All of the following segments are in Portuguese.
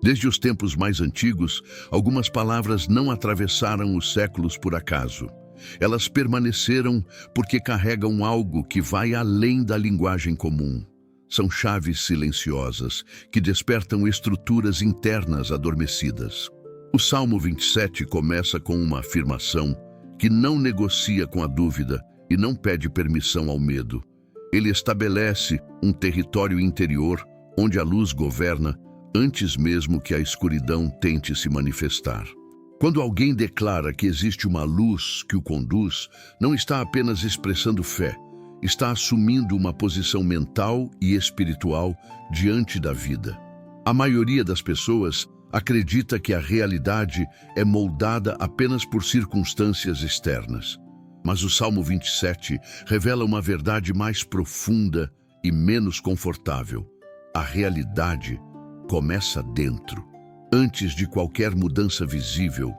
Desde os tempos mais antigos, algumas palavras não atravessaram os séculos por acaso. Elas permaneceram porque carregam algo que vai além da linguagem comum. São chaves silenciosas que despertam estruturas internas adormecidas. O Salmo 27 começa com uma afirmação que não negocia com a dúvida e não pede permissão ao medo. Ele estabelece um território interior onde a luz governa antes mesmo que a escuridão tente se manifestar. Quando alguém declara que existe uma luz que o conduz, não está apenas expressando fé, está assumindo uma posição mental e espiritual diante da vida. A maioria das pessoas acredita que a realidade é moldada apenas por circunstâncias externas. Mas o Salmo 27 revela uma verdade mais profunda e menos confortável. A realidade começa dentro. Antes de qualquer mudança visível,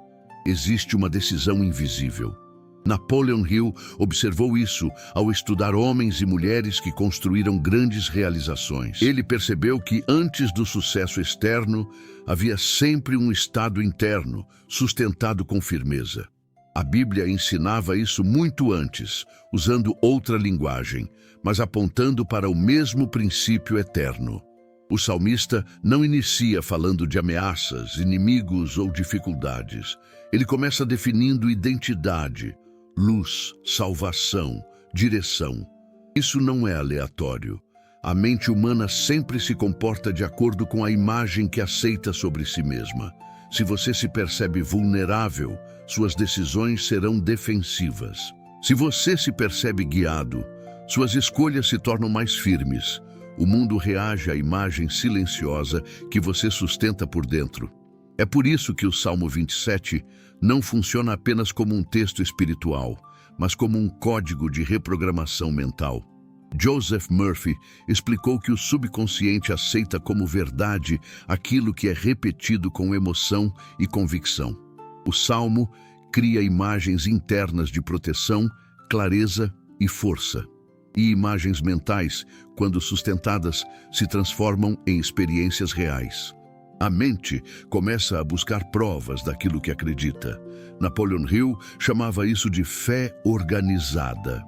existe uma decisão invisível. Napoleon Hill observou isso ao estudar homens e mulheres que construíram grandes realizações. Ele percebeu que antes do sucesso externo, havia sempre um estado interno, sustentado com firmeza. A Bíblia ensinava isso muito antes, usando outra linguagem, mas apontando para o mesmo princípio eterno. O salmista não inicia falando de ameaças, inimigos ou dificuldades. Ele começa definindo identidade, luz, salvação, direção. Isso não é aleatório. A mente humana sempre se comporta de acordo com a imagem que aceita sobre si mesma. Se você se percebe vulnerável, suas decisões serão defensivas. Se você se percebe guiado, suas escolhas se tornam mais firmes. O mundo reage à imagem silenciosa que você sustenta por dentro. É por isso que o Salmo 27 não funciona apenas como um texto espiritual, mas como um código de reprogramação mental. Joseph Murphy explicou que o subconsciente aceita como verdade aquilo que é repetido com emoção e convicção. O Salmo cria imagens internas de proteção, clareza e força. E imagens mentais, quando sustentadas, se transformam em experiências reais. A mente começa a buscar provas daquilo que acredita. Napoleon Hill chamava isso de fé organizada.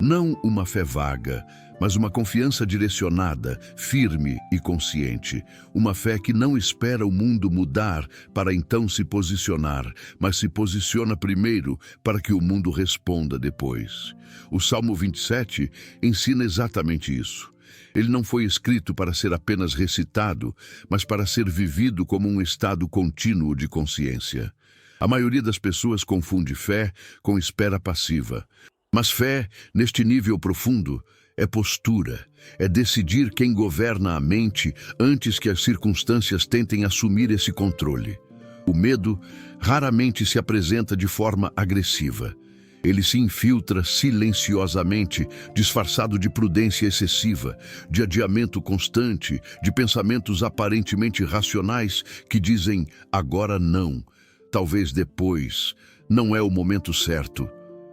Não uma fé vaga, mas uma confiança direcionada, firme e consciente. Uma fé que não espera o mundo mudar para então se posicionar, mas se posiciona primeiro para que o mundo responda depois. O Salmo 27 ensina exatamente isso. Ele não foi escrito para ser apenas recitado, mas para ser vivido como um estado contínuo de consciência. A maioria das pessoas confunde fé com espera passiva. Mas fé, neste nível profundo, é postura, é decidir quem governa a mente antes que as circunstâncias tentem assumir esse controle. O medo raramente se apresenta de forma agressiva. Ele se infiltra silenciosamente, disfarçado de prudência excessiva, de adiamento constante, de pensamentos aparentemente racionais que dizem agora não, talvez depois, não é o momento certo.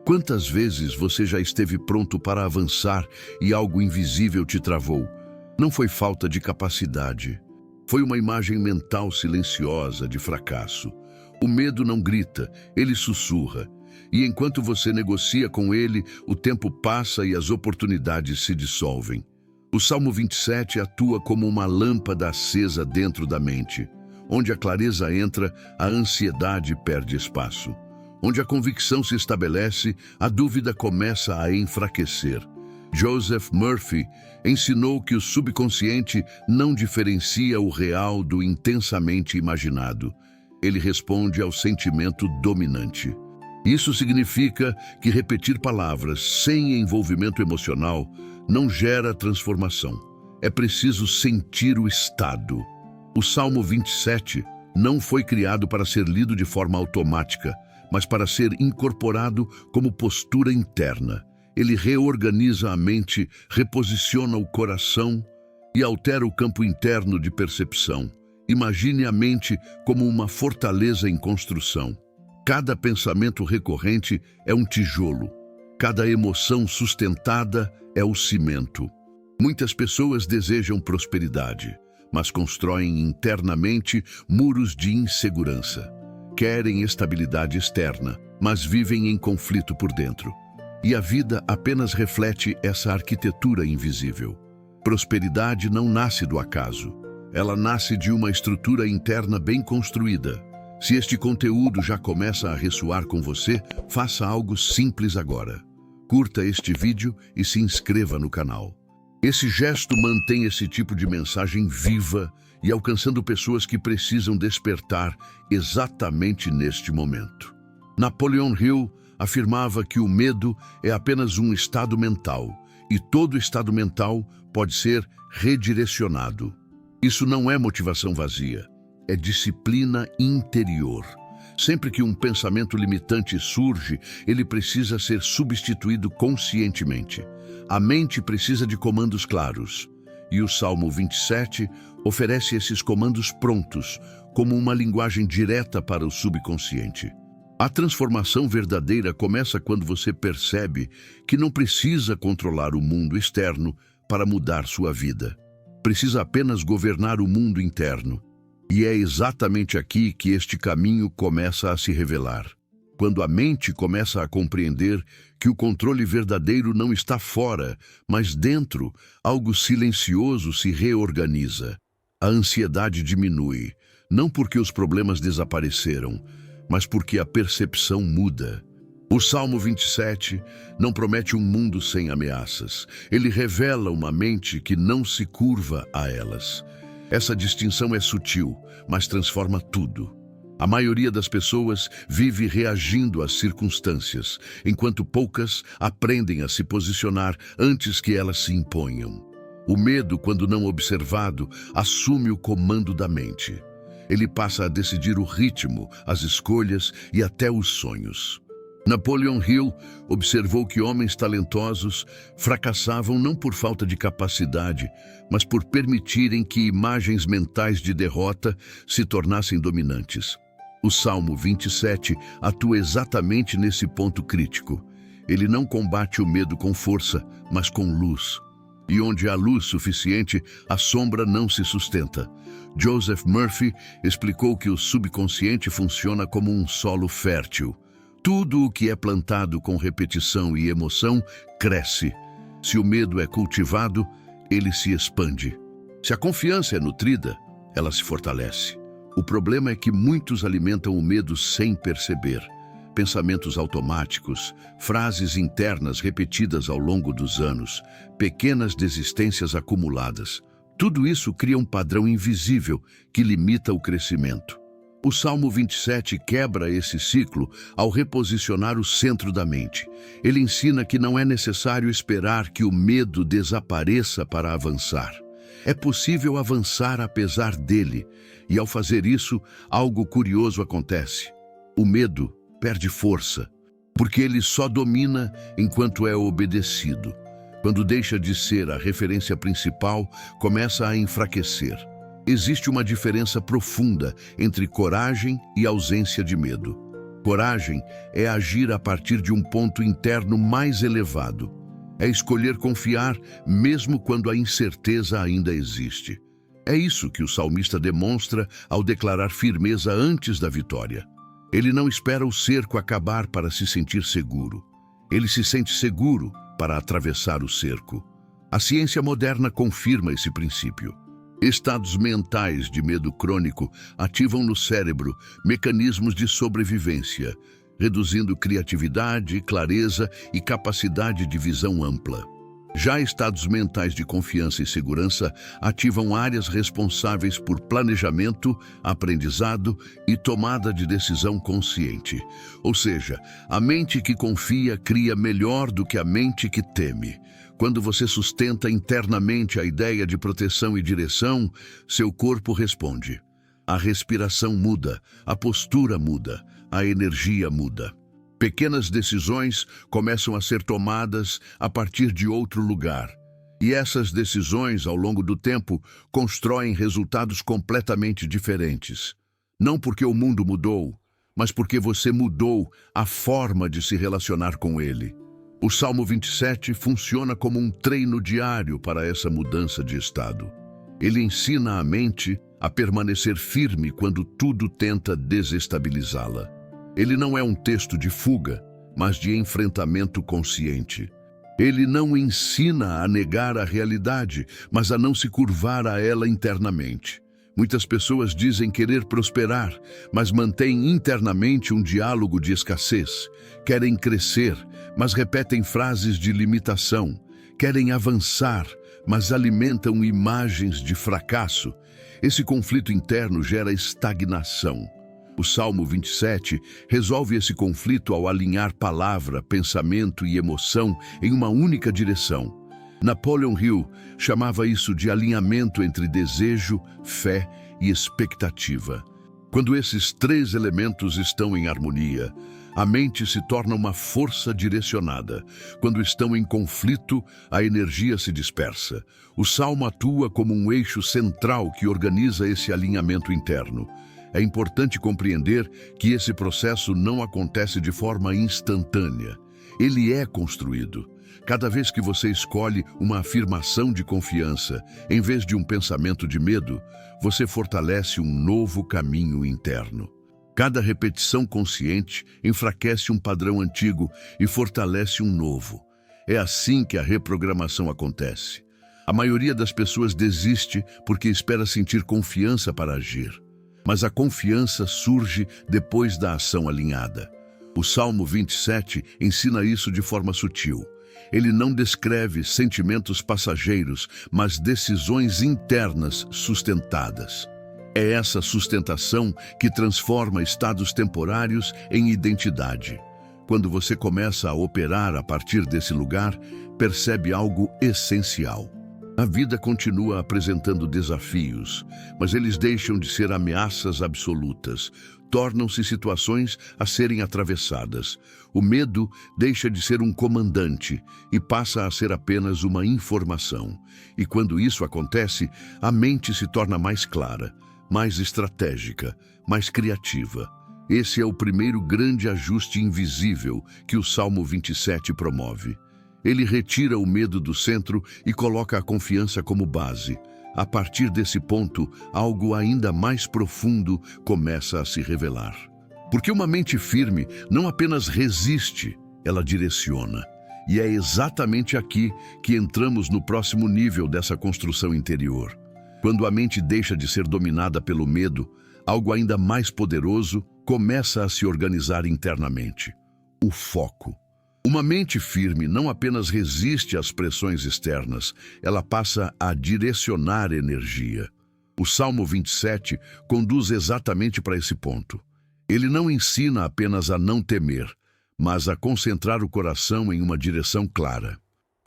Quantas vezes você já esteve pronto para avançar e algo invisível te travou? Não foi falta de capacidade. Foi uma imagem mental silenciosa de fracasso. O medo não grita, ele sussurra. E enquanto você negocia com ele, o tempo passa e as oportunidades se dissolvem. O Salmo 27 atua como uma lâmpada acesa dentro da mente. Onde a clareza entra, a ansiedade perde espaço. Onde a convicção se estabelece, a dúvida começa a enfraquecer. Joseph Murphy ensinou que o subconsciente não diferencia o real do intensamente imaginado. Ele responde ao sentimento dominante. Isso significa que repetir palavras sem envolvimento emocional não gera transformação. É preciso sentir o estado. O Salmo 27 não foi criado para ser lido de forma automática, mas para ser incorporado como postura interna. Ele reorganiza a mente, reposiciona o coração e altera o campo interno de percepção. Imagine a mente como uma fortaleza em construção. Cada pensamento recorrente é um tijolo. Cada emoção sustentada é o cimento. Muitas pessoas desejam prosperidade, mas constroem internamente muros de insegurança. Querem estabilidade externa, mas vivem em conflito por dentro. E a vida apenas reflete essa arquitetura invisível. Prosperidade não nasce do acaso. Ela nasce de uma estrutura interna bem construída. Se este conteúdo já começa a ressoar com você, faça algo simples agora. Curta este vídeo e se inscreva no canal. Esse gesto mantém esse tipo de mensagem viva e alcançando pessoas que precisam despertar exatamente neste momento. Napoleon Hill afirmava que o medo é apenas um estado mental e todo estado mental pode ser redirecionado. Isso não é motivação vazia, é disciplina interior. Sempre que um pensamento limitante surge, ele precisa ser substituído conscientemente. A mente precisa de comandos claros. E o Salmo 27 oferece esses comandos prontos, como uma linguagem direta para o subconsciente. A transformação verdadeira começa quando você percebe que não precisa controlar o mundo externo para mudar sua vida. Precisa apenas governar o mundo interno. E é exatamente aqui que este caminho começa a se revelar. Quando a mente começa a compreender que o controle verdadeiro não está fora, mas dentro, algo silencioso se reorganiza. A ansiedade diminui, não porque os problemas desapareceram, mas porque a percepção muda. O Salmo 27 não promete um mundo sem ameaças. Ele revela uma mente que não se curva a elas. Essa distinção é sutil, mas transforma tudo. A maioria das pessoas vive reagindo às circunstâncias, enquanto poucas aprendem a se posicionar antes que elas se imponham. O medo, quando não observado, assume o comando da mente. Ele passa a decidir o ritmo, as escolhas e até os sonhos. Napoleon Hill observou que homens talentosos fracassavam não por falta de capacidade, mas por permitirem que imagens mentais de derrota se tornassem dominantes. O Salmo 27 atua exatamente nesse ponto crítico. Ele não combate o medo com força, mas com luz. E onde há luz suficiente, a sombra não se sustenta. Joseph Murphy explicou que o subconsciente funciona como um solo fértil. Tudo o que é plantado com repetição e emoção cresce. Se o medo é cultivado, ele se expande. Se a confiança é nutrida, ela se fortalece. O problema é que muitos alimentam o medo sem perceber. Pensamentos automáticos, frases internas repetidas ao longo dos anos, pequenas desistências acumuladas. Tudo isso cria um padrão invisível que limita o crescimento. O Salmo 27 quebra esse ciclo ao reposicionar o centro da mente. Ele ensina que não é necessário esperar que o medo desapareça para avançar. É possível avançar apesar dele, e ao fazer isso, algo curioso acontece. O medo perde força, porque ele só domina enquanto é obedecido. Quando deixa de ser a referência principal, começa a enfraquecer. Existe uma diferença profunda entre coragem e ausência de medo. Coragem é agir a partir de um ponto interno mais elevado. É escolher confiar mesmo quando a incerteza ainda existe. É isso que o salmista demonstra ao declarar firmeza antes da vitória. Ele não espera o cerco acabar para se sentir seguro. Ele se sente seguro para atravessar o cerco. A ciência moderna confirma esse princípio. Estados mentais de medo crônico ativam no cérebro mecanismos de sobrevivência, reduzindo criatividade, clareza e capacidade de visão ampla. Já estados mentais de confiança e segurança ativam áreas responsáveis por planejamento, aprendizado e tomada de decisão consciente. Ou seja, a mente que confia cria melhor do que a mente que teme. Quando você sustenta internamente a ideia de proteção e direção, seu corpo responde. A respiração muda, a postura muda, a energia muda. Pequenas decisões começam a ser tomadas a partir de outro lugar. E essas decisões, ao longo do tempo, constroem resultados completamente diferentes. Não porque o mundo mudou, mas porque você mudou a forma de se relacionar com ele. O Salmo 27 funciona como um treino diário para essa mudança de estado. Ele ensina a mente a permanecer firme quando tudo tenta desestabilizá-la. Ele não é um texto de fuga, mas de enfrentamento consciente. Ele não ensina a negar a realidade, mas a não se curvar a ela internamente. Muitas pessoas dizem querer prosperar, mas mantêm internamente um diálogo de escassez. Querem crescer, mas repetem frases de limitação. Querem avançar, mas alimentam imagens de fracasso. Esse conflito interno gera estagnação. O Salmo 27 resolve esse conflito ao alinhar palavra, pensamento e emoção em uma única direção. Napoleon Hill chamava isso de alinhamento entre desejo, fé e expectativa. Quando esses três elementos estão em harmonia, a mente se torna uma força direcionada. Quando estão em conflito, a energia se dispersa. O Salmo atua como um eixo central que organiza esse alinhamento interno. É importante compreender que esse processo não acontece de forma instantânea. Ele é construído. Cada vez que você escolhe uma afirmação de confiança, em vez de um pensamento de medo, você fortalece um novo caminho interno. Cada repetição consciente enfraquece um padrão antigo e fortalece um novo. É assim que a reprogramação acontece. A maioria das pessoas desiste porque espera sentir confiança para agir. Mas a confiança surge depois da ação alinhada. O Salmo 27 ensina isso de forma sutil. Ele não descreve sentimentos passageiros, mas decisões internas sustentadas. É essa sustentação que transforma estados temporários em identidade. Quando você começa a operar a partir desse lugar, percebe algo essencial. A vida continua apresentando desafios, mas eles deixam de ser ameaças absolutas, tornam-se situações a serem atravessadas. O medo deixa de ser um comandante e passa a ser apenas uma informação. E quando isso acontece, a mente se torna mais clara, mais estratégica, mais criativa. Esse é o primeiro grande ajuste invisível que o Salmo 27 promove. Ele retira o medo do centro e coloca a confiança como base. A partir desse ponto, algo ainda mais profundo começa a se revelar. Porque uma mente firme não apenas resiste, ela direciona. E é exatamente aqui que entramos no próximo nível dessa construção interior. Quando a mente deixa de ser dominada pelo medo, algo ainda mais poderoso começa a se organizar internamente: o foco. Uma mente firme não apenas resiste às pressões externas, ela passa a direcionar energia. O Salmo 27 conduz exatamente para esse ponto. Ele não ensina apenas a não temer, mas a concentrar o coração em uma direção clara.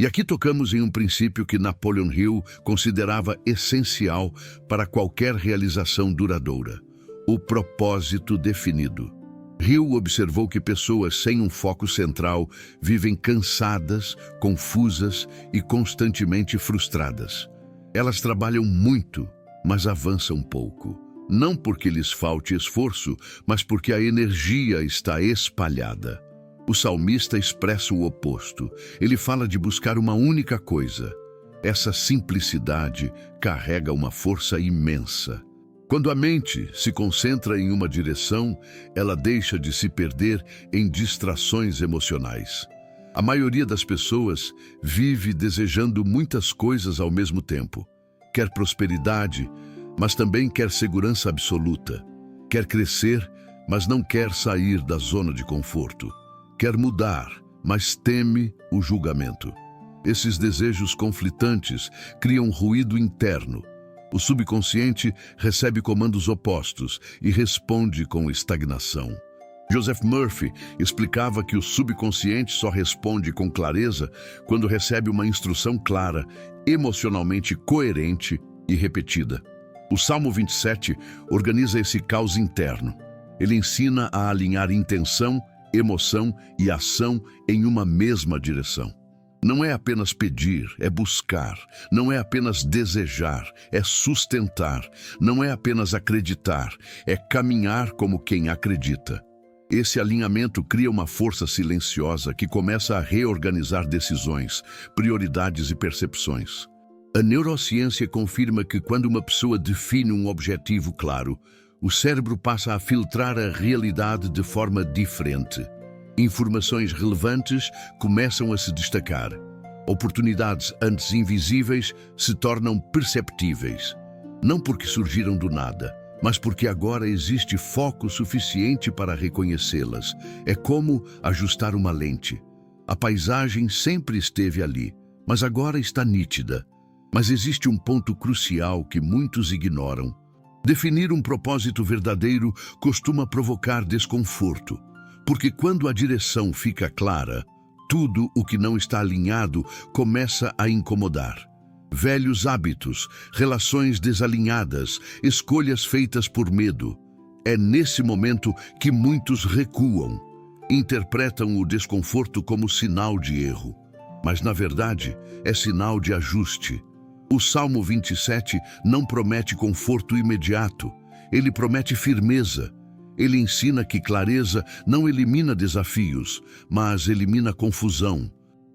E aqui tocamos em um princípio que Napoleon Hill considerava essencial para qualquer realização duradoura: o propósito definido. Hill observou que pessoas sem um foco central vivem cansadas, confusas e constantemente frustradas. Elas trabalham muito, mas avançam pouco. Não porque lhes falte esforço, mas porque a energia está espalhada. O salmista expressa o oposto. Ele fala de buscar uma única coisa. Essa simplicidade carrega uma força imensa. Quando a mente se concentra em uma direção, ela deixa de se perder em distrações emocionais. A maioria das pessoas vive desejando muitas coisas ao mesmo tempo. Quer prosperidade, mas também quer segurança absoluta. Quer crescer, mas não quer sair da zona de conforto. Quer mudar, mas teme o julgamento. Esses desejos conflitantes criam ruído interno. O subconsciente recebe comandos opostos e responde com estagnação. Joseph Murphy explicava que o subconsciente só responde com clareza quando recebe uma instrução clara, emocionalmente coerente e repetida. O Salmo 27 organiza esse caos interno. Ele ensina a alinhar intenção, emoção e ação em uma mesma direção. Não é apenas pedir, é buscar. Não é apenas desejar, é sustentar. Não é apenas acreditar, é caminhar como quem acredita. Esse alinhamento cria uma força silenciosa que começa a reorganizar decisões, prioridades e percepções. A neurociência confirma que quando uma pessoa define um objetivo claro, o cérebro passa a filtrar a realidade de forma diferente. Informações relevantes começam a se destacar. Oportunidades antes invisíveis se tornam perceptíveis. Não porque surgiram do nada, mas porque agora existe foco suficiente para reconhecê-las. É como ajustar uma lente. A paisagem sempre esteve ali, mas agora está nítida. Mas existe um ponto crucial que muitos ignoram. Definir um propósito verdadeiro costuma provocar desconforto, porque quando a direção fica clara, tudo o que não está alinhado começa a incomodar. Velhos hábitos, relações desalinhadas, escolhas feitas por medo. É nesse momento que muitos recuam. Interpretam o desconforto como sinal de erro, mas na verdade é sinal de ajuste. O Salmo 27 não promete conforto imediato, ele promete firmeza. Ele ensina que clareza não elimina desafios, mas elimina confusão.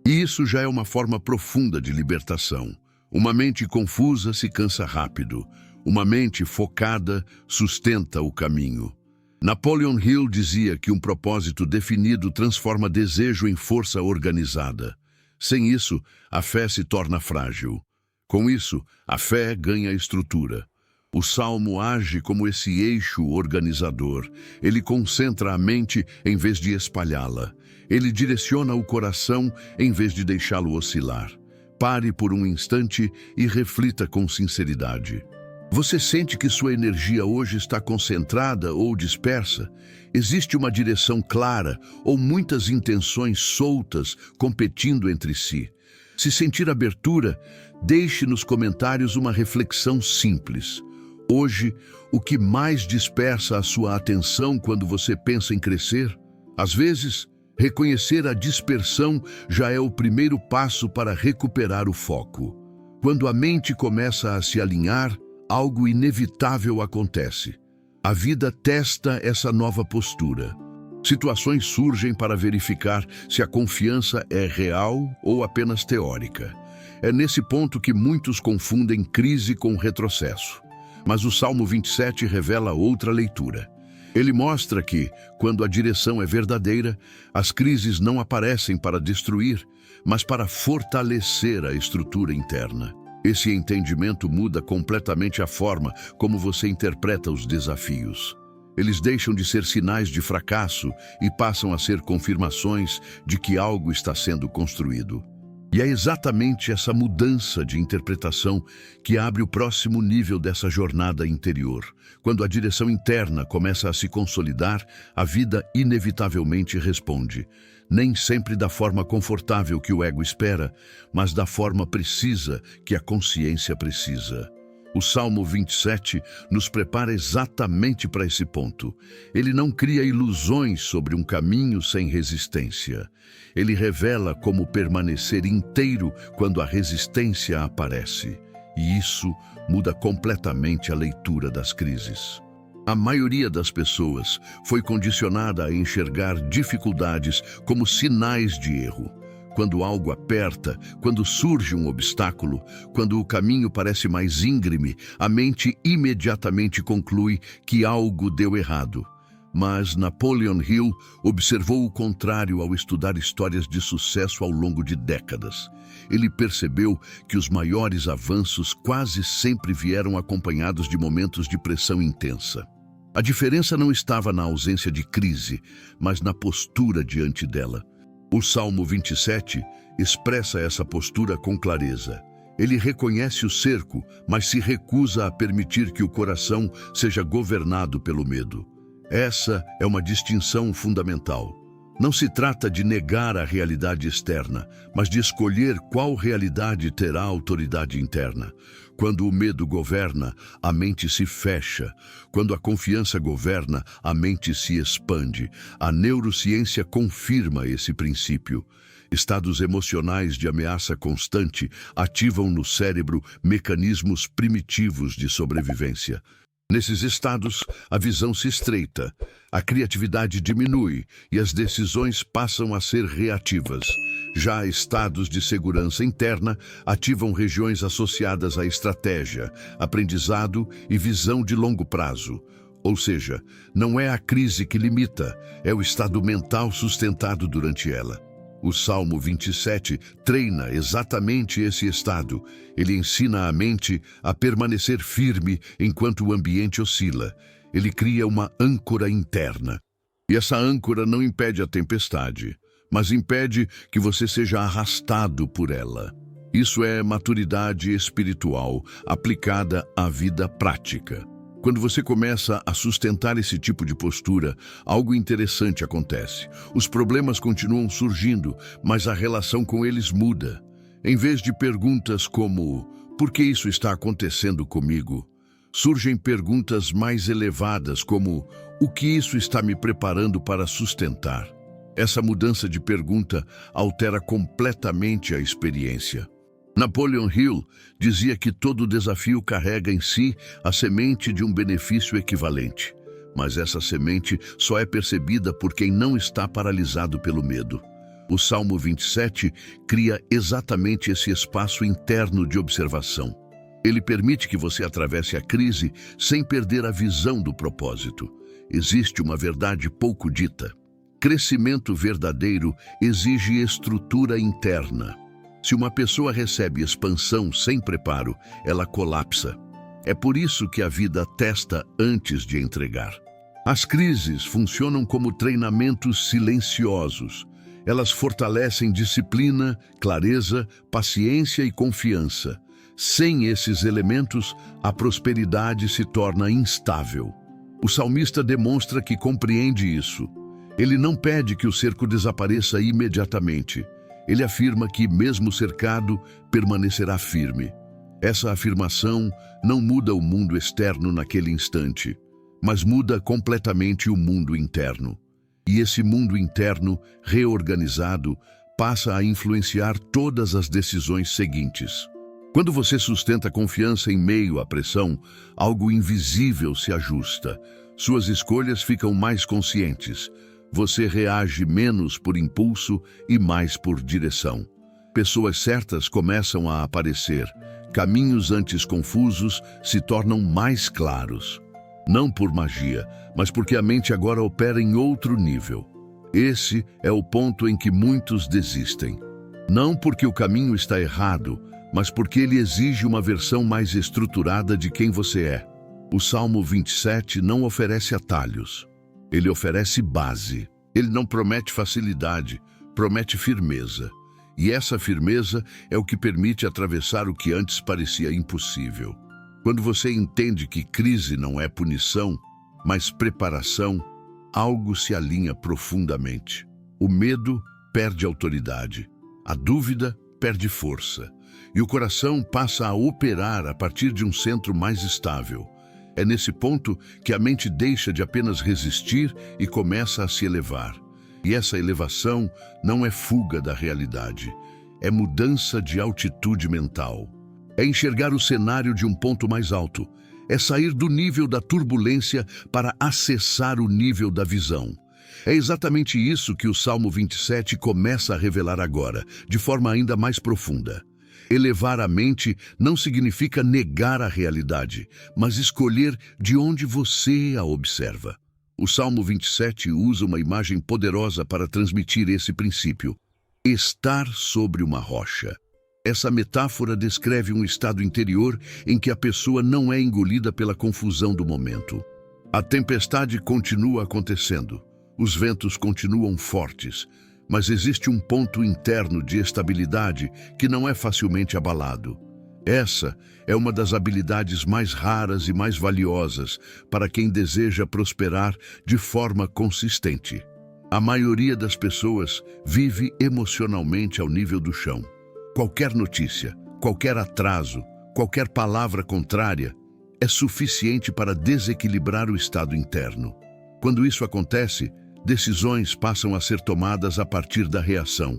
E isso já é uma forma profunda de libertação. Uma mente confusa se cansa rápido. Uma mente focada sustenta o caminho. Napoleon Hill dizia que um propósito definido transforma desejo em força organizada. Sem isso, a fé se torna frágil. Com isso, a fé ganha estrutura. O Salmo age como esse eixo organizador. Ele concentra a mente em vez de espalhá-la. Ele direciona o coração em vez de deixá-lo oscilar. Pare por um instante e reflita com sinceridade. Você sente que sua energia hoje está concentrada ou dispersa? Existe uma direção clara ou muitas intenções soltas competindo entre si? Se sentir abertura, deixe nos comentários uma reflexão simples. Hoje, o que mais dispersa a sua atenção quando você pensa em crescer? Às vezes, reconhecer a dispersão já é o primeiro passo para recuperar o foco. Quando a mente começa a se alinhar, algo inevitável acontece. A vida testa essa nova postura. Situações surgem para verificar se a confiança é real ou apenas teórica. É nesse ponto que muitos confundem crise com retrocesso. Mas o Salmo 27 revela outra leitura. Ele mostra que, quando a direção é verdadeira, as crises não aparecem para destruir, mas para fortalecer a estrutura interna. Esse entendimento muda completamente a forma como você interpreta os desafios. Eles deixam de ser sinais de fracasso e passam a ser confirmações de que algo está sendo construído. E é exatamente essa mudança de interpretação que abre o próximo nível dessa jornada interior. Quando a direção interna começa a se consolidar, a vida inevitavelmente responde. Nem sempre da forma confortável que o ego espera, mas da forma precisa que a consciência precisa. O Salmo 27 nos prepara exatamente para esse ponto. Ele não cria ilusões sobre um caminho sem resistência. Ele revela como permanecer inteiro quando a resistência aparece. E isso muda completamente a leitura das crises. A maioria das pessoas foi condicionada a enxergar dificuldades como sinais de erro. Quando algo aperta, quando surge um obstáculo, quando o caminho parece mais íngreme, a mente imediatamente conclui que algo deu errado. Mas Napoleon Hill observou o contrário ao estudar histórias de sucesso ao longo de décadas. Ele percebeu que os maiores avanços quase sempre vieram acompanhados de momentos de pressão intensa. A diferença não estava na ausência de crise, mas na postura diante dela. O Salmo 27 expressa essa postura com clareza. Ele reconhece o cerco, mas se recusa a permitir que o coração seja governado pelo medo. Essa é uma distinção fundamental. Não se trata de negar a realidade externa, mas de escolher qual realidade terá autoridade interna. Quando o medo governa, a mente se fecha. Quando a confiança governa, a mente se expande. A neurociência confirma esse princípio. Estados emocionais de ameaça constante ativam no cérebro mecanismos primitivos de sobrevivência. Nesses estados, a visão se estreita, a criatividade diminui e as decisões passam a ser reativas. Já estados de segurança interna ativam regiões associadas à estratégia, aprendizado e visão de longo prazo. Ou seja, não é a crise que limita, é o estado mental sustentado durante ela. O Salmo 27 treina exatamente esse estado. Ele ensina a mente a permanecer firme enquanto o ambiente oscila. Ele cria uma âncora interna. E essa âncora não impede a tempestade, mas impede que você seja arrastado por ela. Isso é maturidade espiritual aplicada à vida prática. Quando você começa a sustentar esse tipo de postura, algo interessante acontece. Os problemas continuam surgindo, mas a relação com eles muda. Em vez de perguntas como "por que isso está acontecendo comigo?", surgem perguntas mais elevadas como "o que isso está me preparando para sustentar?". Essa mudança de pergunta altera completamente a experiência. Napoleon Hill dizia que todo desafio carrega em si a semente de um benefício equivalente. Mas essa semente só é percebida por quem não está paralisado pelo medo. O Salmo 27 cria exatamente esse espaço interno de observação. Ele permite que você atravesse a crise sem perder a visão do propósito. Existe uma verdade pouco dita. Crescimento verdadeiro exige estrutura interna. Se uma pessoa recebe expansão sem preparo, ela colapsa. É por isso que a vida testa antes de entregar. As crises funcionam como treinamentos silenciosos. Elas fortalecem disciplina, clareza, paciência e confiança. Sem esses elementos, a prosperidade se torna instável. O salmista demonstra que compreende isso. Ele não pede que o cerco desapareça imediatamente. Ele afirma que, mesmo cercado, permanecerá firme. Essa afirmação não muda o mundo externo naquele instante, mas muda completamente o mundo interno. E esse mundo interno, reorganizado, passa a influenciar todas as decisões seguintes. Quando você sustenta confiança em meio à pressão, algo invisível se ajusta. Suas escolhas ficam mais conscientes. Você reage menos por impulso e mais por direção. Pessoas certas começam a aparecer. Caminhos antes confusos se tornam mais claros. Não por magia, mas porque a mente agora opera em outro nível. Esse é o ponto em que muitos desistem. Não porque o caminho está errado, mas porque ele exige uma versão mais estruturada de quem você é. O Salmo 27 não oferece atalhos. Ele oferece base. Ele não promete facilidade, promete firmeza. E essa firmeza é o que permite atravessar o que antes parecia impossível. Quando você entende que crise não é punição, mas preparação, algo se alinha profundamente. O medo perde autoridade, a dúvida perde força, e o coração passa a operar a partir de um centro mais estável. É nesse ponto que a mente deixa de apenas resistir e começa a se elevar. E essa elevação não é fuga da realidade, é mudança de altitude mental. É enxergar o cenário de um ponto mais alto, é sair do nível da turbulência para acessar o nível da visão. É exatamente isso que o Salmo 27 começa a revelar agora, de forma ainda mais profunda. Elevar a mente não significa negar a realidade, mas escolher de onde você a observa. O Salmo 27 usa uma imagem poderosa para transmitir esse princípio: estar sobre uma rocha. Essa metáfora descreve um estado interior em que a pessoa não é engolida pela confusão do momento. A tempestade continua acontecendo, os ventos continuam fortes, mas existe um ponto interno de estabilidade que não é facilmente abalado. Essa é uma das habilidades mais raras e mais valiosas para quem deseja prosperar de forma consistente. A maioria das pessoas vive emocionalmente ao nível do chão. Qualquer notícia, qualquer atraso, qualquer palavra contrária é suficiente para desequilibrar o estado interno. Quando isso acontece, decisões passam a ser tomadas a partir da reação,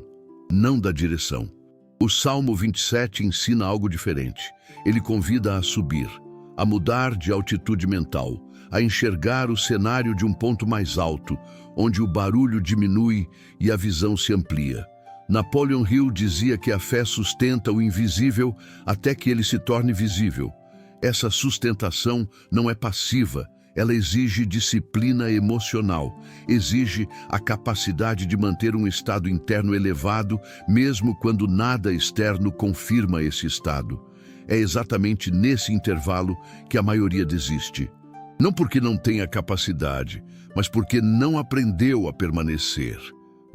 não da direção. O Salmo 27 ensina algo diferente. Ele convida a subir. a mudar de altitude mental, a enxergar o cenário de um ponto mais alto, onde o barulho diminui e a visão se amplia. Napoleon Hill dizia que a fé sustenta o invisível até que ele se torne visível. Essa sustentação não é passiva, ela exige disciplina emocional, exige a capacidade de manter um estado interno elevado, mesmo quando nada externo confirma esse estado. É exatamente nesse intervalo que a maioria desiste. Não porque não tenha capacidade, mas porque não aprendeu a permanecer.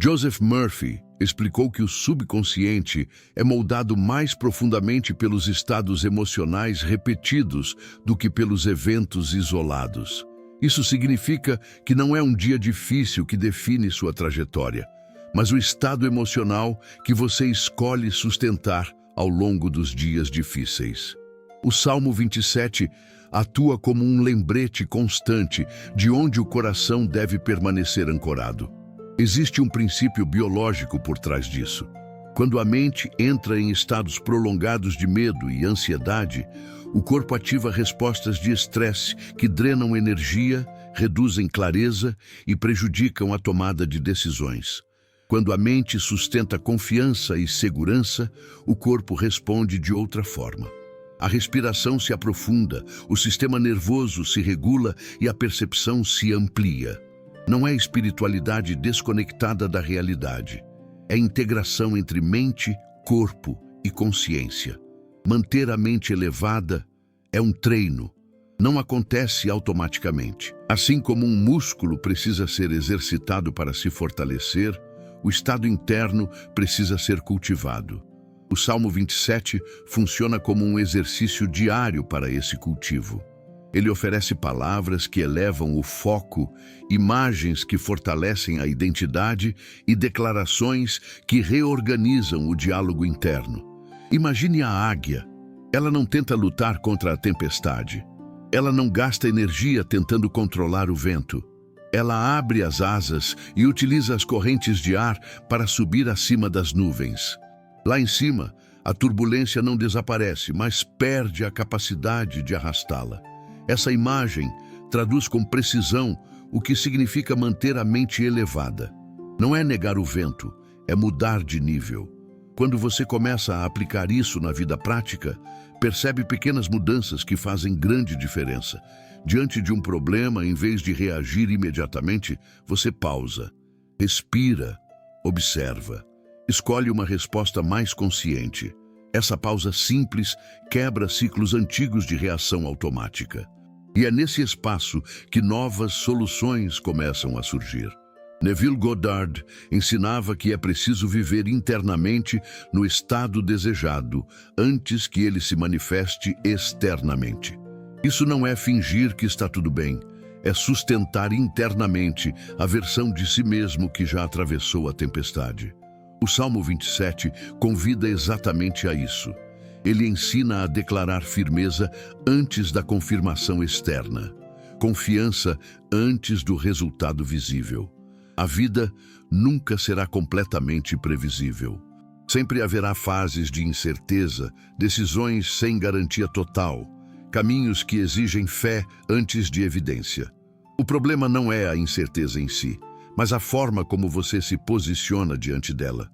Joseph Murphy explicou que o subconsciente é moldado mais profundamente pelos estados emocionais repetidos do que pelos eventos isolados. Isso significa que não é um dia difícil que define sua trajetória, mas o estado emocional que você escolhe sustentar ao longo dos dias difíceis. O Salmo 27 atua como um lembrete constante de onde o coração deve permanecer ancorado. Existe um princípio biológico por trás disso. Quando a mente entra em estados prolongados de medo e ansiedade, o corpo ativa respostas de estresse que drenam energia, reduzem clareza e prejudicam a tomada de decisões. Quando a mente sustenta confiança e segurança, o corpo responde de outra forma. A respiração se aprofunda, o sistema nervoso se regula e a percepção se amplia. Não é espiritualidade desconectada da realidade. É integração entre mente, corpo e consciência. Manter a mente elevada é um treino. Não acontece automaticamente. Assim como um músculo precisa ser exercitado para se fortalecer, o estado interno precisa ser cultivado. O Salmo 27 funciona como um exercício diário para esse cultivo. Ele oferece palavras que elevam o foco, imagens que fortalecem a identidade e declarações que reorganizam o diálogo interno. Imagine a águia. Ela não tenta lutar contra a tempestade. Ela não gasta energia tentando controlar o vento. Ela abre as asas e utiliza as correntes de ar para subir acima das nuvens. Lá em cima, a turbulência não desaparece, mas perde a capacidade de arrastá-la. Essa imagem traduz com precisão o que significa manter a mente elevada. Não é negar o vento, é mudar de nível. Quando você começa a aplicar isso na vida prática, percebe pequenas mudanças que fazem grande diferença. Diante de um problema, em vez de reagir imediatamente, você pausa, respira, observa, escolhe uma resposta mais consciente. Essa pausa simples quebra ciclos antigos de reação automática. E é nesse espaço que novas soluções começam a surgir. Neville Goddard ensinava que é preciso viver internamente no estado desejado antes que ele se manifeste externamente. Isso não é fingir que está tudo bem, é sustentar internamente a versão de si mesmo que já atravessou a tempestade. O Salmo 27 convida exatamente a isso. Ele ensina a declarar firmeza antes da confirmação externa, confiança antes do resultado visível. A vida nunca será completamente previsível. Sempre haverá fases de incerteza, decisões sem garantia total, caminhos que exigem fé antes de evidência. O problema não é a incerteza em si, mas a forma como você se posiciona diante dela.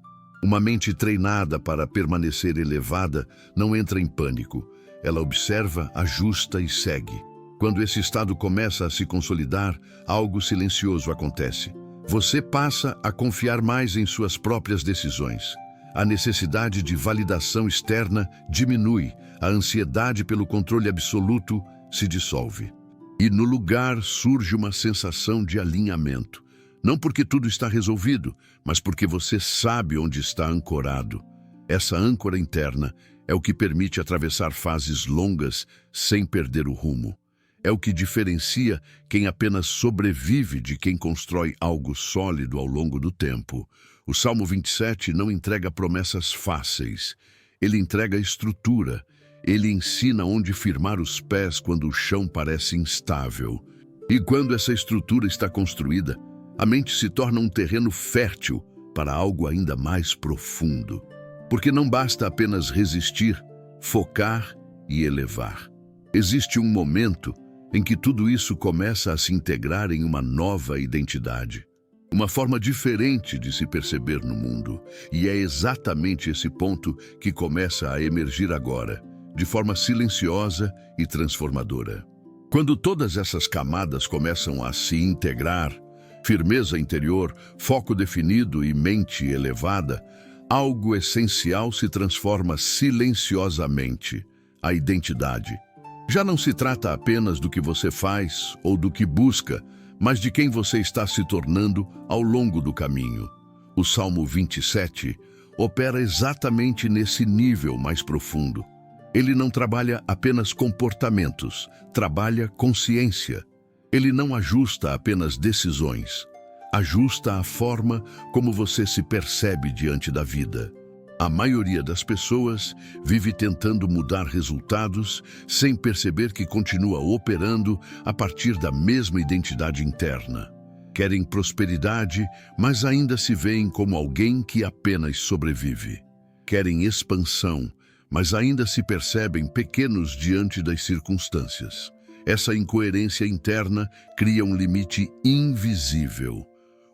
Uma mente treinada para permanecer elevada não entra em pânico. Ela observa, ajusta e segue. Quando esse estado começa a se consolidar, algo silencioso acontece. Você passa a confiar mais em suas próprias decisões. A necessidade de validação externa diminui, a ansiedade pelo controle absoluto se dissolve. E no lugar surge uma sensação de alinhamento. Não porque tudo está resolvido, mas porque você sabe onde está ancorado. Essa âncora interna é o que permite atravessar fases longas sem perder o rumo. É o que diferencia quem apenas sobrevive de quem constrói algo sólido ao longo do tempo. O Salmo 27 não entrega promessas fáceis. Ele entrega estrutura. Ele ensina onde firmar os pés quando o chão parece instável. E quando essa estrutura está construída, a mente se torna um terreno fértil para algo ainda mais profundo. Porque não basta apenas resistir, focar e elevar. Existe um momento em que tudo isso começa a se integrar em uma nova identidade. Uma forma diferente de se perceber no mundo. E é exatamente esse ponto que começa a emergir agora, de forma silenciosa e transformadora. Quando todas essas camadas começam a se integrar, firmeza interior, foco definido e mente elevada, algo essencial se transforma silenciosamente: a identidade. Já não se trata apenas do que você faz ou do que busca, mas de quem você está se tornando ao longo do caminho. O Salmo 27 opera exatamente nesse nível mais profundo. Ele não trabalha apenas comportamentos, trabalha consciência. Ele não ajusta apenas decisões, ajusta a forma como você se percebe diante da vida. A maioria das pessoas vive tentando mudar resultados sem perceber que continua operando a partir da mesma identidade interna. Querem prosperidade, mas ainda se veem como alguém que apenas sobrevive. Querem expansão, mas ainda se percebem pequenos diante das circunstâncias. Essa incoerência interna cria um limite invisível.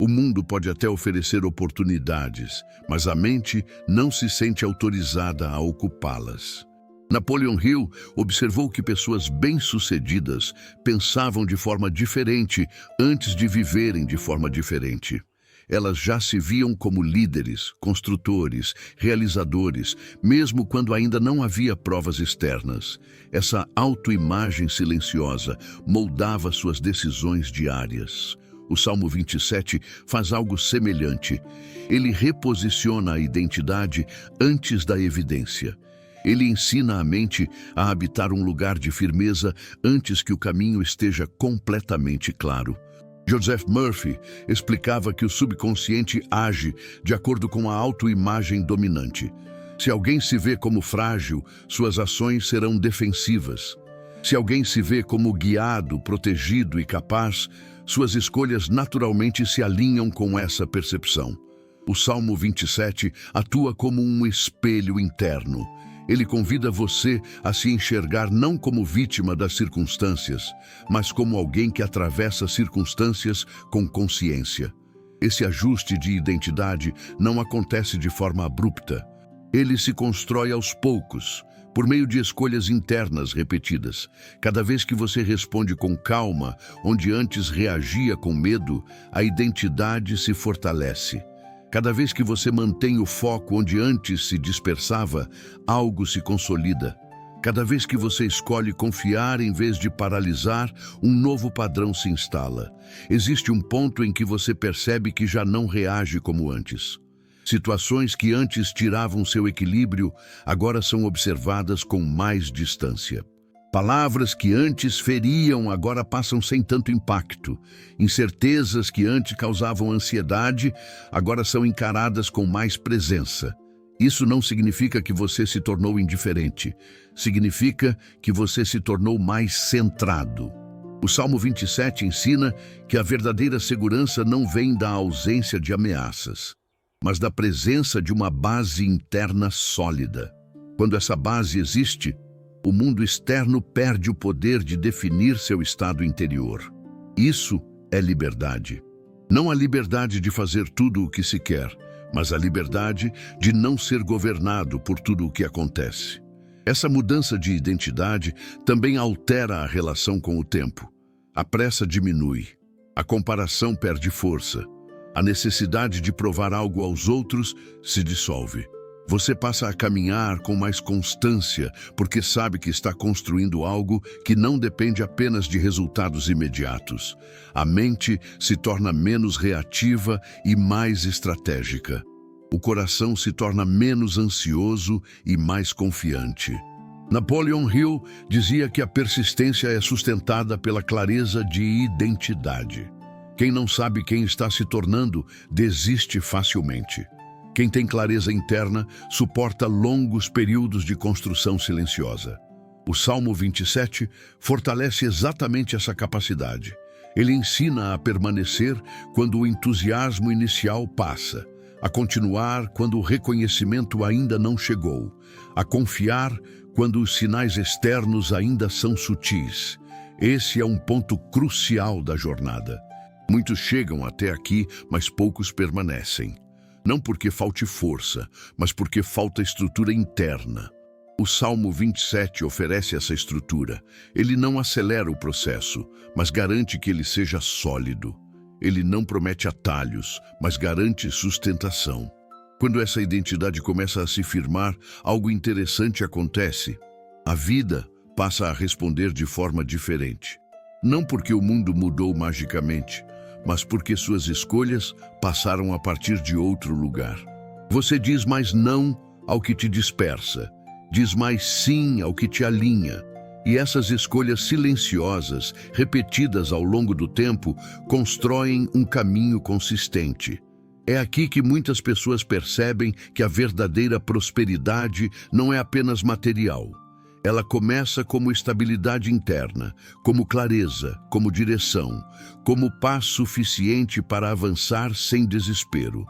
O mundo pode até oferecer oportunidades, mas a mente não se sente autorizada a ocupá-las. Napoleon Hill observou que pessoas bem-sucedidas pensavam de forma diferente antes de viverem de forma diferente. Elas já se viam como líderes, construtores, realizadores, mesmo quando ainda não havia provas externas. Essa autoimagem silenciosa moldava suas decisões diárias. O Salmo 27 faz algo semelhante. Ele reposiciona a identidade antes da evidência. Ele ensina a mente a habitar um lugar de firmeza antes que o caminho esteja completamente claro. Joseph Murphy explicava que o subconsciente age de acordo com a autoimagem dominante. Se alguém se vê como frágil, suas ações serão defensivas. Se alguém se vê como guiado, protegido e capaz, suas escolhas naturalmente se alinham com essa percepção. O Salmo 27 atua como um espelho interno. Ele convida você a se enxergar não como vítima das circunstâncias, mas como alguém que atravessa circunstâncias com consciência. Esse ajuste de identidade não acontece de forma abrupta. Ele se constrói aos poucos, por meio de escolhas internas repetidas. Cada vez que você responde com calma, onde antes reagia com medo, a identidade se fortalece. Cada vez que você mantém o foco onde antes se dispersava, algo se consolida. Cada vez que você escolhe confiar em vez de paralisar, um novo padrão se instala. Existe um ponto em que você percebe que já não reage como antes. Situações que antes tiravam seu equilíbrio, agora são observadas com mais distância. Palavras que antes feriam, agora passam sem tanto impacto. Incertezas que antes causavam ansiedade, agora são encaradas com mais presença. Isso não significa que você se tornou indiferente. Significa que você se tornou mais centrado. O Salmo 27 ensina que a verdadeira segurança não vem da ausência de ameaças, mas da presença de uma base interna sólida. Quando essa base existe, o mundo externo perde o poder de definir seu estado interior. Isso é liberdade. Não a liberdade de fazer tudo o que se quer, mas a liberdade de não ser governado por tudo o que acontece. Essa mudança de identidade também altera a relação com o tempo. A pressa diminui, a comparação perde força, a necessidade de provar algo aos outros se dissolve. Você passa a caminhar com mais constância, porque sabe que está construindo algo que não depende apenas de resultados imediatos. A mente se torna menos reativa e mais estratégica. O coração se torna menos ansioso e mais confiante. Napoleon Hill dizia que a persistência é sustentada pela clareza de identidade. Quem não sabe quem está se tornando, desiste facilmente. Quem tem clareza interna suporta longos períodos de construção silenciosa. O Salmo 27 fortalece exatamente essa capacidade. Ele ensina a permanecer quando o entusiasmo inicial passa, a continuar quando o reconhecimento ainda não chegou, a confiar quando os sinais externos ainda são sutis. Esse é um ponto crucial da jornada. Muitos chegam até aqui, mas poucos permanecem. Não porque falte força, mas porque falta estrutura interna. O Salmo 27 oferece essa estrutura. Ele não acelera o processo, mas garante que ele seja sólido. Ele não promete atalhos, mas garante sustentação. Quando essa identidade começa a se firmar, algo interessante acontece. A vida passa a responder de forma diferente. Não porque o mundo mudou magicamente, mas porque suas escolhas passaram a partir de outro lugar. Você diz mais não ao que te dispersa, diz mais sim ao que te alinha. E essas escolhas silenciosas, repetidas ao longo do tempo, constroem um caminho consistente. É aqui que muitas pessoas percebem que a verdadeira prosperidade não é apenas material. Ela começa como estabilidade interna, como clareza, como direção, como paz suficiente para avançar sem desespero.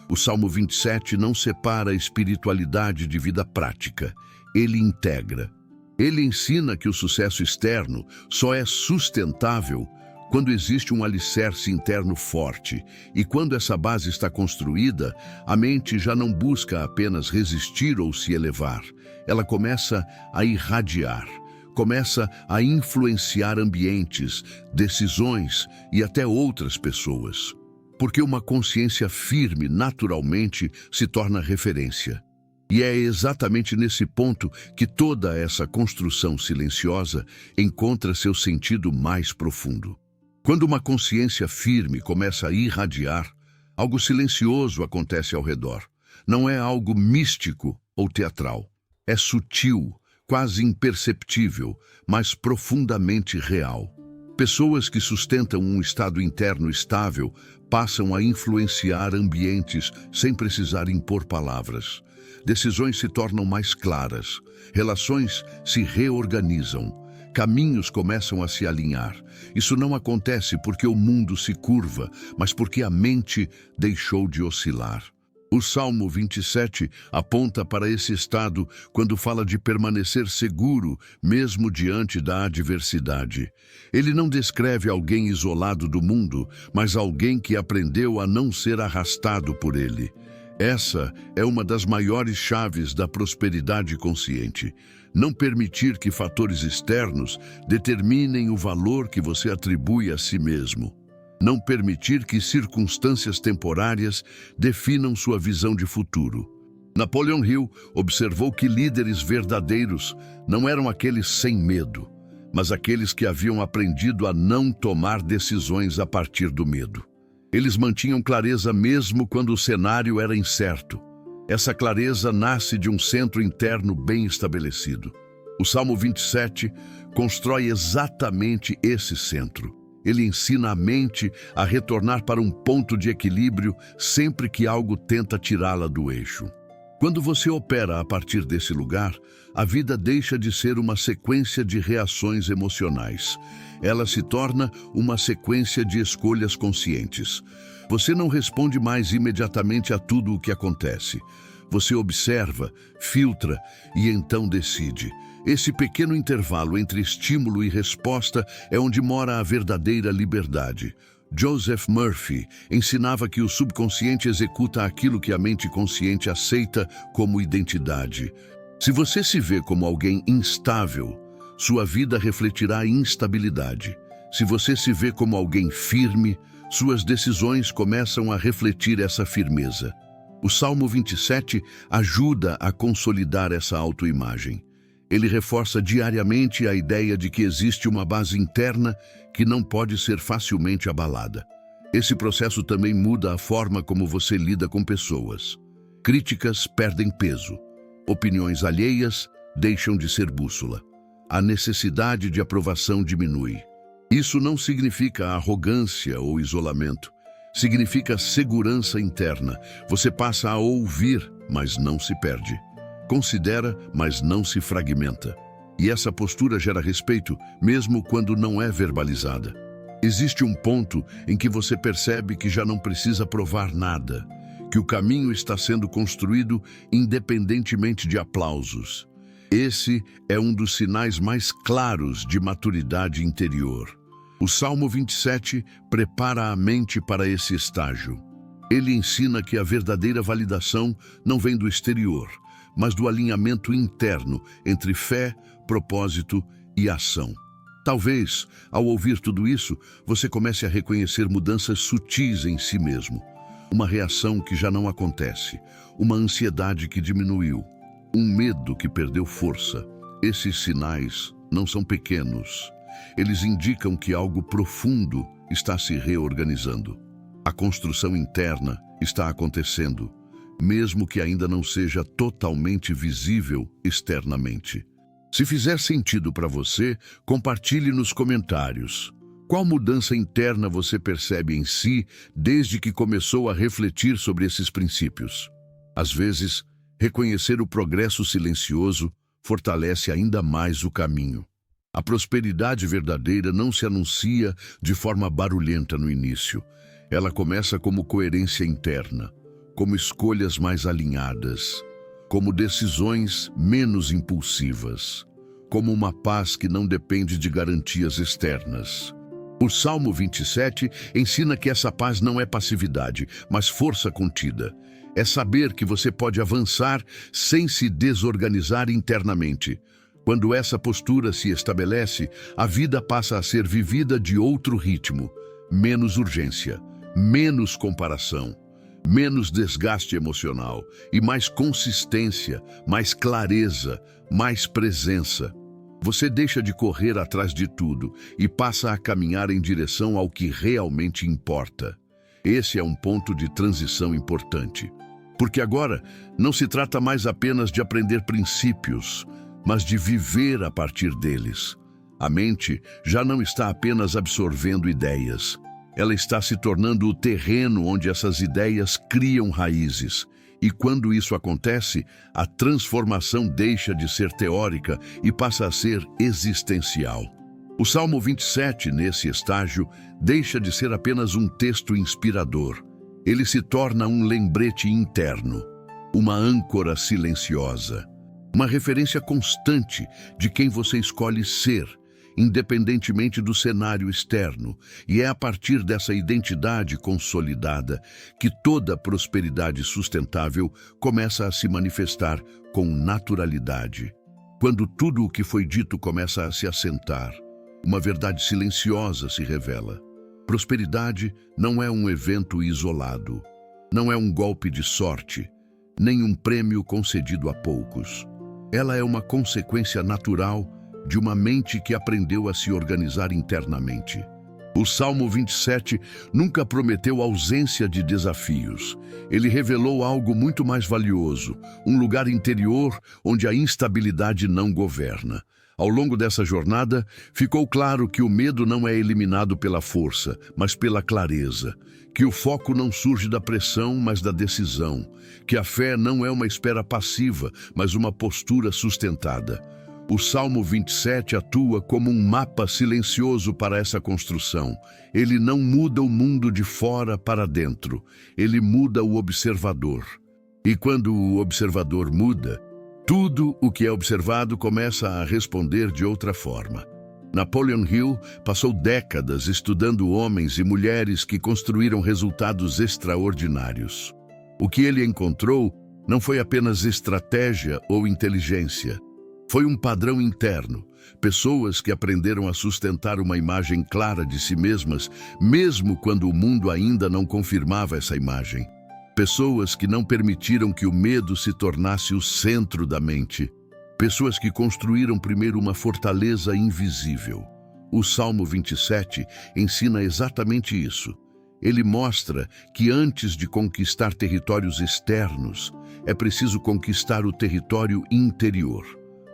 O Salmo 27 não separa a espiritualidade de vida prática, ele integra. Ele ensina que o sucesso externo só é sustentável quando existe um alicerce interno forte, e quando essa base está construída, a mente já não busca apenas resistir ou se elevar. Ela começa a irradiar, começa a influenciar ambientes, decisões e até outras pessoas. Porque uma consciência firme, naturalmente, se torna referência. E é exatamente nesse ponto que toda essa construção silenciosa encontra seu sentido mais profundo. Quando uma consciência firme começa a irradiar, algo silencioso acontece ao redor. Não é algo místico ou teatral. É sutil, quase imperceptível, mas profundamente real. Pessoas que sustentam um estado interno estável passam a influenciar ambientes sem precisar impor palavras. Decisões se tornam mais claras, relações se reorganizam, caminhos começam a se alinhar. Isso não acontece porque o mundo se curva, mas porque a mente deixou de oscilar. O Salmo 27 aponta para esse estado quando fala de permanecer seguro, mesmo diante da adversidade. Ele não descreve alguém isolado do mundo, mas alguém que aprendeu a não ser arrastado por ele. Essa é uma das maiores chaves da prosperidade consciente. Não permitir que fatores externos determinem o valor que você atribui a si mesmo. Não permitir que circunstâncias temporárias definam sua visão de futuro. Napoleon Hill observou que líderes verdadeiros não eram aqueles sem medo, mas aqueles que haviam aprendido a não tomar decisões a partir do medo. Eles mantinham clareza mesmo quando o cenário era incerto. Essa clareza nasce de um centro interno bem estabelecido. O Salmo 27 constrói exatamente esse centro. Ele ensina a mente a retornar para um ponto de equilíbrio sempre que algo tenta tirá-la do eixo. Quando você opera a partir desse lugar, a vida deixa de ser uma sequência de reações emocionais. Ela se torna uma sequência de escolhas conscientes. Você não responde mais imediatamente a tudo o que acontece. Você observa, filtra e então decide. Esse pequeno intervalo entre estímulo e resposta é onde mora a verdadeira liberdade. Joseph Murphy ensinava que o subconsciente executa aquilo que a mente consciente aceita como identidade. Se você se vê como alguém instável, sua vida refletirá instabilidade. Se você se vê como alguém firme, suas decisões começam a refletir essa firmeza. O Salmo 27 ajuda a consolidar essa autoimagem. Ele reforça diariamente a ideia de que existe uma base interna que não pode ser facilmente abalada. Esse processo também muda a forma como você lida com pessoas. Críticas perdem peso. Opiniões alheias deixam de ser bússola. A necessidade de aprovação diminui. Isso não significa arrogância ou isolamento. Significa segurança interna. Você passa a ouvir, mas não se perde. Considera, mas não se fragmenta. E essa postura gera respeito, mesmo quando não é verbalizada. Existe um ponto em que você percebe que já não precisa provar nada, que o caminho está sendo construído independentemente de aplausos. Esse é um dos sinais mais claros de maturidade interior. O Salmo 27 prepara a mente para esse estágio. Ele ensina que a verdadeira validação não vem do exterior, mas do alinhamento interno entre fé, propósito e ação. Talvez, ao ouvir tudo isso, você comece a reconhecer mudanças sutis em si mesmo. Uma reação que já não acontece, uma ansiedade que diminuiu, um medo que perdeu força. Esses sinais não são pequenos. Eles indicam que algo profundo está se reorganizando. A construção interna está acontecendo, mesmo que ainda não seja totalmente visível externamente. Se fizer sentido para você, compartilhe nos comentários. Qual mudança interna você percebe em si desde que começou a refletir sobre esses princípios? Às vezes, reconhecer o progresso silencioso fortalece ainda mais o caminho. A prosperidade verdadeira não se anuncia de forma barulhenta no início. Ela começa como coerência interna, como escolhas mais alinhadas, como decisões menos impulsivas, como uma paz que não depende de garantias externas. O Salmo 27 ensina que essa paz não é passividade, mas força contida. É saber que você pode avançar sem se desorganizar internamente. Quando essa postura se estabelece, a vida passa a ser vivida de outro ritmo, menos urgência, menos comparação, menos desgaste emocional e mais consistência, mais clareza, mais presença. Você deixa de correr atrás de tudo e passa a caminhar em direção ao que realmente importa. Esse é um ponto de transição importante, porque agora não se trata mais apenas de aprender princípios, mas de viver a partir deles. A mente já não está apenas absorvendo ideias. Ela está se tornando o terreno onde essas ideias criam raízes. E quando isso acontece, a transformação deixa de ser teórica e passa a ser existencial. O Salmo 27, nesse estágio, deixa de ser apenas um texto inspirador. Ele se torna um lembrete interno, uma âncora silenciosa, uma referência constante de quem você escolhe ser, independentemente do cenário externo, e é a partir dessa identidade consolidada que toda prosperidade sustentável começa a se manifestar com naturalidade. Quando tudo o que foi dito começa a se assentar, uma verdade silenciosa se revela. Prosperidade não é um evento isolado, não é um golpe de sorte, nem um prêmio concedido a poucos. Ela é uma consequência natural de uma mente que aprendeu a se organizar internamente. O Salmo 27 nunca prometeu ausência de desafios. Ele revelou algo muito mais valioso, um lugar interior onde a instabilidade não governa. Ao longo dessa jornada, ficou claro que o medo não é eliminado pela força, mas pela clareza, que o foco não surge da pressão, mas da decisão, que a fé não é uma espera passiva, mas uma postura sustentada. O Salmo 27 atua como um mapa silencioso para essa construção. Ele não muda o mundo de fora para dentro, ele muda o observador. E quando o observador muda, tudo o que é observado começa a responder de outra forma. Napoleon Hill passou décadas estudando homens e mulheres que construíram resultados extraordinários. O que ele encontrou não foi apenas estratégia ou inteligência. Foi um padrão interno, pessoas que aprenderam a sustentar uma imagem clara de si mesmas, mesmo quando o mundo ainda não confirmava essa imagem. Pessoas que não permitiram que o medo se tornasse o centro da mente. Pessoas que construíram primeiro uma fortaleza invisível. O Salmo 27 ensina exatamente isso. Ele mostra que antes de conquistar territórios externos, é preciso conquistar o território interior.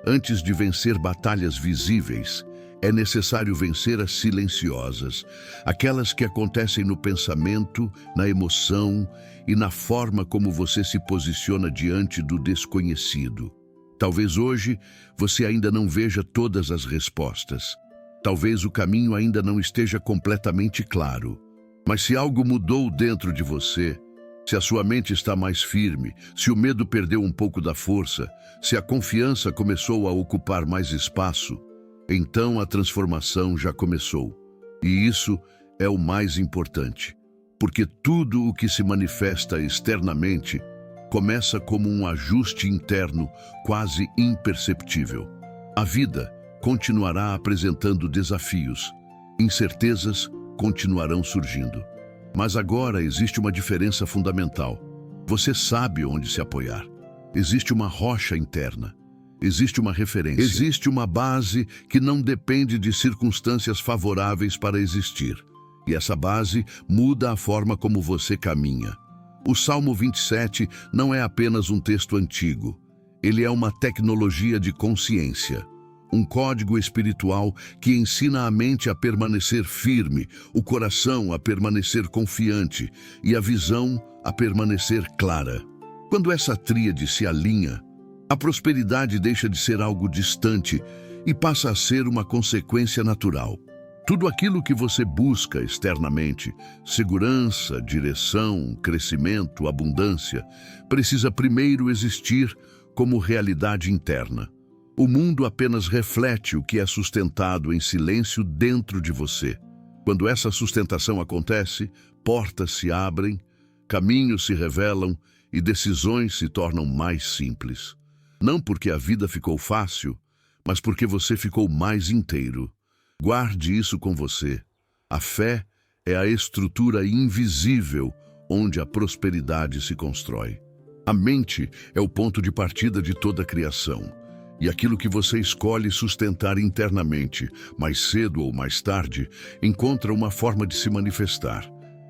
Antes de vencer batalhas visíveis, é necessário vencer as silenciosas, aquelas que acontecem no pensamento, na emoção e na forma como você se posiciona diante do desconhecido. Talvez hoje você ainda não veja todas as respostas. Talvez o caminho ainda não esteja completamente claro. Mas se algo mudou dentro de você, Se a sua mente está mais firme, se o medo perdeu um pouco da força, se a confiança começou a ocupar mais espaço, então a transformação já começou. E isso é o mais importante, porque tudo o que se manifesta externamente começa como um ajuste interno quase imperceptível. A vida continuará apresentando desafios, incertezas continuarão surgindo. Mas agora existe uma diferença fundamental. Você sabe onde se apoiar. Existe uma rocha interna. Existe uma referência. Existe uma base que não depende de circunstâncias favoráveis para existir. E essa base muda a forma como você caminha. O Salmo 27 não é apenas um texto antigo. Ele é uma tecnologia de consciência. Um código espiritual que ensina a mente a permanecer firme, o coração a permanecer confiante e a visão a permanecer clara. Quando essa tríade se alinha, a prosperidade deixa de ser algo distante e passa a ser uma consequência natural. Tudo aquilo que você busca externamente, segurança, direção, crescimento, abundância, precisa primeiro existir como realidade interna. O mundo apenas reflete o que é sustentado em silêncio dentro de você. Quando essa sustentação acontece, portas se abrem, caminhos se revelam e decisões se tornam mais simples. Não porque a vida ficou fácil, mas porque você ficou mais inteiro. Guarde isso com você. A fé é a estrutura invisível onde a prosperidade se constrói. A mente é o ponto de partida de toda a criação. E aquilo que você escolhe sustentar internamente, mais cedo ou mais tarde, encontra uma forma de se manifestar.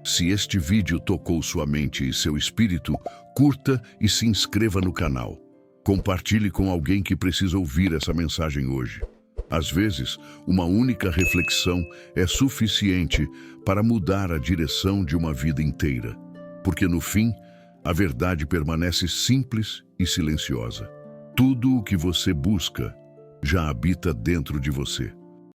Se este vídeo tocou sua mente e seu espírito, curta e se inscreva no canal. Compartilhe com alguém que precisa ouvir essa mensagem hoje. Às vezes, uma única reflexão é suficiente para mudar a direção de uma vida inteira. Porque no fim, a verdade permanece simples e silenciosa. Tudo o que você busca já habita dentro de você.